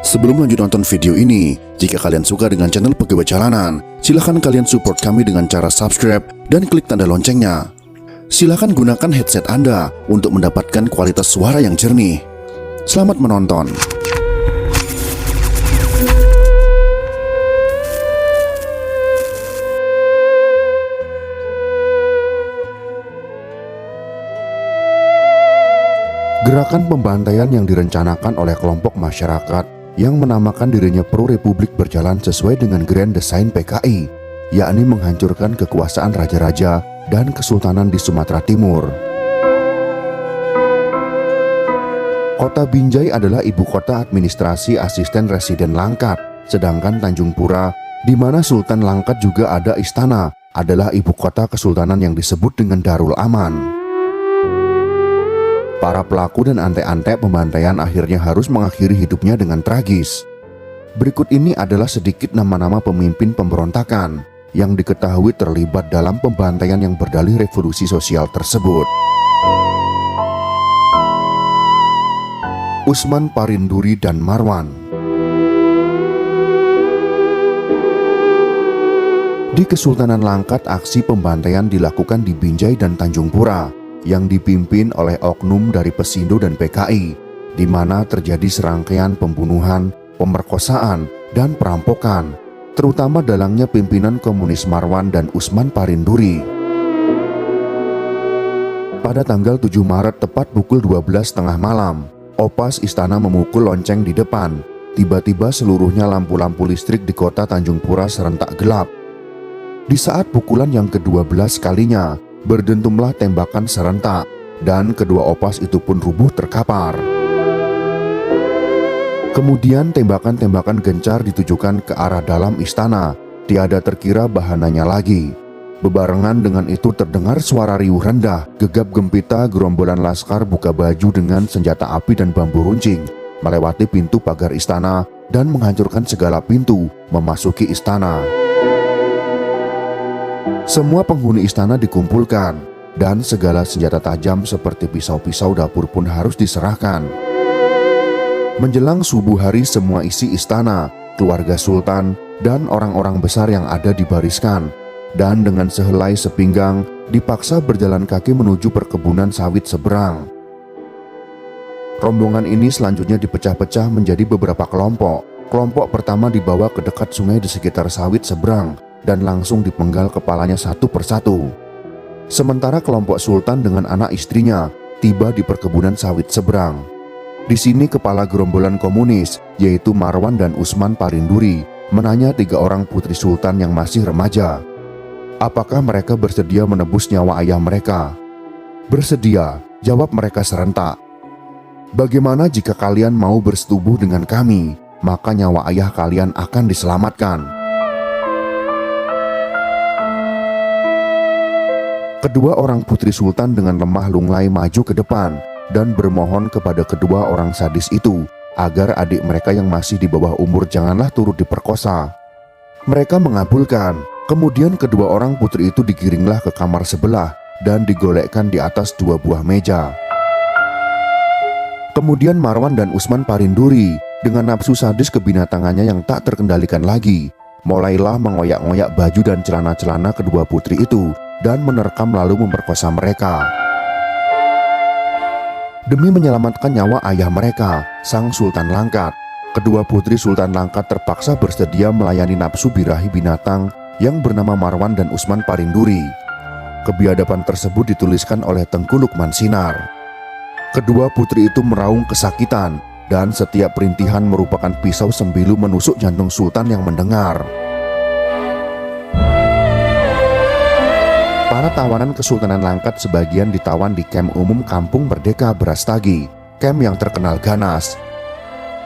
Sebelum lanjut nonton video ini, jika kalian suka dengan channel Pegawai Jalanan, silahkan kalian support kami dengan cara subscribe dan klik tanda loncengnya. Silahkan gunakan headset Anda untuk mendapatkan kualitas suara yang jernih. Selamat menonton. Gerakan pembantaian yang direncanakan oleh kelompok masyarakat yang menamakan dirinya Pro-Republik berjalan sesuai dengan Grand Design PKI, yakni menghancurkan kekuasaan raja-raja dan kesultanan di Sumatera Timur. Kota Binjai adalah ibu kota administrasi asisten residen Langkat, sedangkan Tanjung Pura, di mana Sultan Langkat juga ada istana, adalah ibu kota kesultanan yang disebut dengan Darul Aman. Para pelaku dan antek-antek pembantaian akhirnya harus mengakhiri hidupnya dengan tragis. Berikut ini adalah sedikit nama-nama pemimpin pemberontakan yang diketahui terlibat dalam pembantaian yang berdalih revolusi sosial tersebut. Usman Parinduri dan Marwan. Di Kesultanan Langkat, aksi pembantaian dilakukan di Binjai dan Tanjung Pura yang dipimpin oleh oknum dari Pesindo dan PKI, di mana terjadi serangkaian pembunuhan, pemerkosaan, dan perampokan, terutama dalangnya pimpinan komunis Marwan dan Usman Parinduri. Pada tanggal 7 Maret tepat pukul 12.30 malam, Opas Istana memukul lonceng di depan. Tiba-tiba seluruhnya lampu-lampu listrik di kota Tanjung Pura serentak gelap. Di saat pukulan yang ke-12 kalinya, berdentumlah tembakan serentak, dan kedua opas itu pun rubuh terkapar. Kemudian tembakan-tembakan gencar ditujukan ke arah dalam istana, tiada terkira bahananya lagi. Bebarengan dengan itu terdengar suara riuh rendah, gegap gempita gerombolan laskar buka baju dengan senjata api dan bambu runcing, melewati pintu pagar istana dan menghancurkan segala pintu memasuki istana. Semua penghuni istana dikumpulkan, dan segala senjata tajam seperti pisau-pisau dapur pun harus diserahkan. Menjelang subuh hari, semua isi istana, keluarga sultan, dan orang-orang besar yang ada dibariskan, dan dengan sehelai sepinggang dipaksa berjalan kaki menuju perkebunan sawit seberang. Rombongan ini selanjutnya dipecah-pecah menjadi beberapa kelompok. Kelompok pertama dibawa ke dekat sungai di sekitar sawit seberang, dan langsung dipenggal kepalanya satu persatu. Sementara kelompok sultan dengan anak istrinya tiba di perkebunan sawit seberang. Di sini kepala gerombolan komunis, yaitu Marwan dan Usman Parinduri, menanya 3 orang putri sultan yang masih remaja. Apakah mereka bersedia menebus nyawa ayah mereka? Bersedia, jawab mereka serentak. Bagaimana jika kalian mau bersetubuh dengan kami, maka nyawa ayah kalian akan diselamatkan. Kedua orang putri sultan dengan lemah lunglai maju ke depan dan bermohon kepada kedua orang sadis itu agar adik mereka yang masih di bawah umur janganlah turut diperkosa. Mereka mengabulkan. Kemudian kedua orang putri itu digiringlah ke kamar sebelah dan digolekkan di atas 2 buah meja. Kemudian Marwan dan Usman Parinduri dengan nafsu sadis kebinatangannya yang tak terkendalikan lagi, mulailah mengoyak-ngoyak baju dan celana-celana kedua putri itu dan menerkam lalu memperkosa mereka. Demi menyelamatkan nyawa ayah mereka, sang Sultan Langkat, kedua putri Sultan Langkat terpaksa bersedia melayani nafsu birahi binatang yang bernama Marwan dan Usman Parinduri. Kebiadaban tersebut dituliskan oleh Tengku Lukman Sinar. Kedua putri itu meraung kesakitan, dan setiap perintihan merupakan pisau sembilu menusuk jantung Sultan yang mendengar. Para tawanan Kesultanan Langkat sebagian ditawan di kamp umum Kampung Merdeka Brastagi, kamp yang terkenal ganas.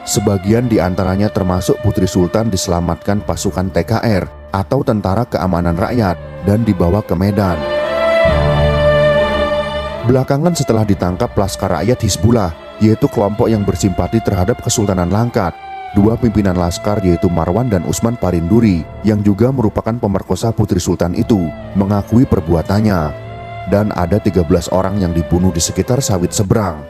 Sebagian diantaranya termasuk putri Sultan diselamatkan pasukan TKR atau Tentara Keamanan Rakyat dan dibawa ke Medan. Belakangan setelah ditangkap Laskar Rakyat Hizbullah, yaitu kelompok yang bersimpati terhadap Kesultanan Langkat, 2 pimpinan laskar yaitu Marwan dan Usman Parinduri yang juga merupakan pemerkosa putri sultan itu mengakui perbuatannya, dan ada 13 orang yang dibunuh di sekitar sawit seberang.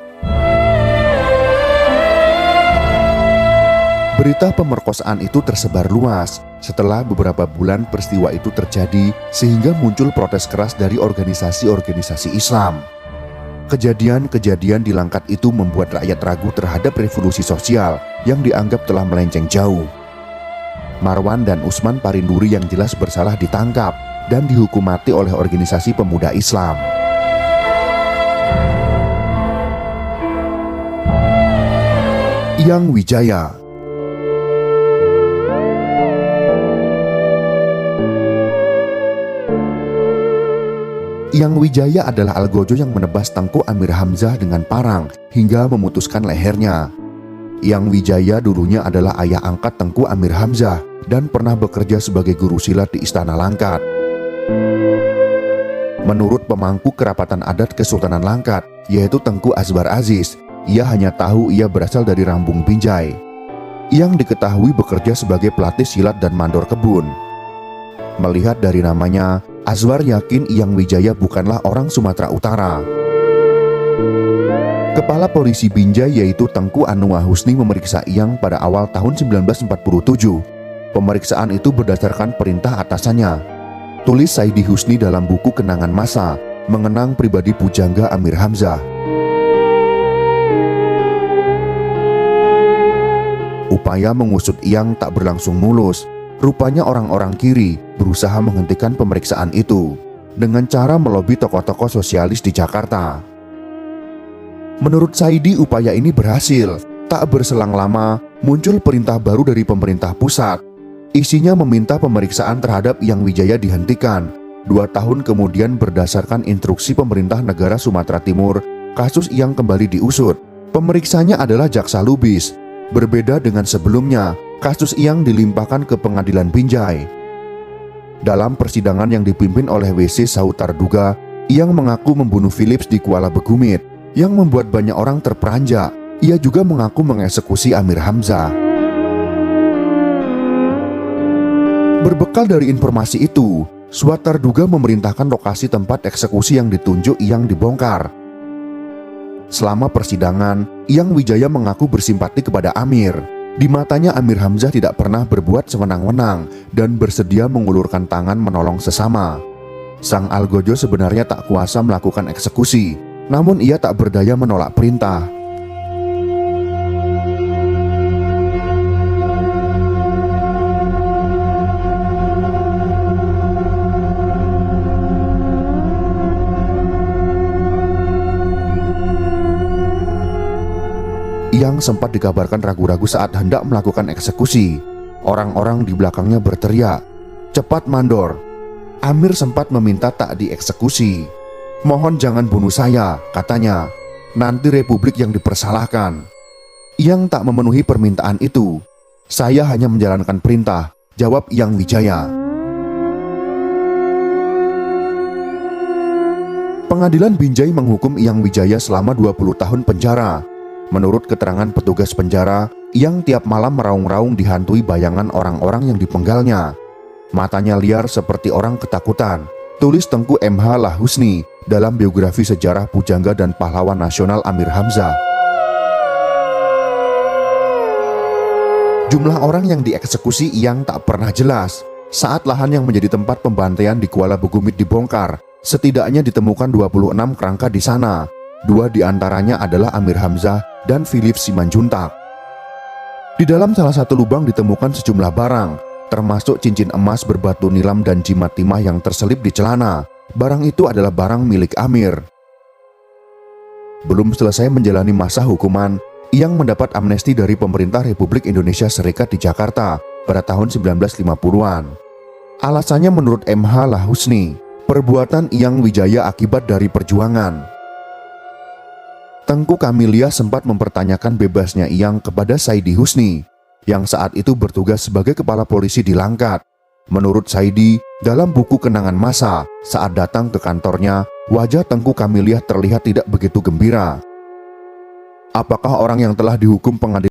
Berita pemerkosaan itu tersebar luas. Setelah beberapa bulan peristiwa itu terjadi, sehingga muncul protes keras dari organisasi-organisasi Islam. Kejadian-kejadian di Langkat itu membuat rakyat ragu terhadap revolusi sosial yang dianggap telah melenceng jauh. Marwan dan Usman Parinduri yang jelas bersalah ditangkap dan dihukum mati oleh organisasi pemuda Islam. Yang Wijaya. Yang Wijaya adalah algojo yang menebas Tengku Amir Hamzah dengan parang hingga memutuskan lehernya. Yang Wijaya dulunya adalah ayah angkat Tengku Amir Hamzah dan pernah bekerja sebagai guru silat di Istana Langkat. Menurut pemangku kerapatan adat Kesultanan Langkat, yaitu Tengku Azbar Aziz, ia hanya tahu ia berasal dari Rambung Binjai. Yang diketahui bekerja sebagai pelatih silat dan mandor kebun. Melihat dari namanya, Azwar yakin Yang Wijaya bukanlah orang Sumatera Utara. Kepala Polisi Binjai yaitu Tengku Anwar Husni memeriksa Yang pada awal tahun 1947. Pemeriksaan itu berdasarkan perintah atasannya. Tulis Saidi Husni dalam buku Kenangan Masa, mengenang pribadi pujangga Amir Hamzah. Upaya mengusut Yang tak berlangsung mulus. Rupanya orang-orang kiri berusaha menghentikan pemeriksaan itu dengan cara melobi tokoh-tokoh sosialis di Jakarta. Menurut Saidi, upaya ini berhasil. Tak berselang lama, muncul perintah baru dari pemerintah pusat. Isinya meminta pemeriksaan terhadap Yang Wijaya dihentikan. 2 tahun kemudian berdasarkan instruksi pemerintah negara Sumatera Timur, kasus Yang kembali diusut. Pemeriksanya adalah Jaksa Lubis. Berbeda dengan sebelumnya, kasus Yang dilimpahkan ke Pengadilan Binjai. Dalam persidangan yang dipimpin oleh W.C. Sautar Duga, Yang mengaku membunuh Philips di Kuala Begumit, yang membuat banyak orang terperanjak. Ia juga mengaku mengeksekusi Amir Hamzah. Berbekal dari informasi itu, Sautar Duga memerintahkan lokasi tempat eksekusi yang ditunjuk Yang dibongkar. Selama persidangan, Yang Wijaya mengaku bersimpati kepada Amir. Di matanya Amir Hamzah tidak pernah berbuat sewenang-wenang dan bersedia mengulurkan tangan menolong sesama. Sang algojo sebenarnya tak kuasa melakukan eksekusi, namun ia tak berdaya menolak perintah. Yang sempat dikabarkan ragu-ragu saat hendak melakukan eksekusi. Orang-orang di belakangnya berteriak, "Cepat mandor!" Amir sempat meminta tak dieksekusi. "Mohon jangan bunuh saya," katanya. "Nanti Republik yang dipersalahkan." Yang tak memenuhi permintaan itu. "Saya hanya menjalankan perintah," jawab Yang Wijaya. Pengadilan Binjai menghukum Yang Wijaya selama 20 tahun penjara. Menurut keterangan petugas penjara, Yang tiap malam meraung-raung dihantui bayangan orang-orang yang dipenggalnya. Matanya liar seperti orang ketakutan, tulis Tengku M.H. Lahusni dalam biografi sejarah pujangga dan pahlawan nasional Amir Hamzah. Jumlah orang yang dieksekusi Yang tak pernah jelas. Saat lahan yang menjadi tempat pembantaian di Kuala Begumit dibongkar, setidaknya ditemukan 26 kerangka di sana. 2 diantaranya adalah Amir Hamzah dan Philips Simanjuntak. Di dalam salah satu lubang ditemukan sejumlah barang, termasuk cincin emas berbatu nilam dan jimat timah yang terselip di celana. Barang itu adalah barang milik Amir. Belum selesai menjalani masa hukuman, Yang mendapat amnesti dari pemerintah Republik Indonesia Serikat di Jakarta pada tahun 1950-an. Alasannya menurut M.H. Lahusni, perbuatan Yang Wijaya akibat dari perjuangan. Tengku Kamilia sempat mempertanyakan bebasnya Yang kepada Saidi Husni, yang saat itu bertugas sebagai kepala polisi di Langkat. Menurut Saidi, dalam buku Kenangan Masa, saat datang ke kantornya, wajah Tengku Kamilia terlihat tidak begitu gembira. Apakah orang yang telah dihukum pengadilan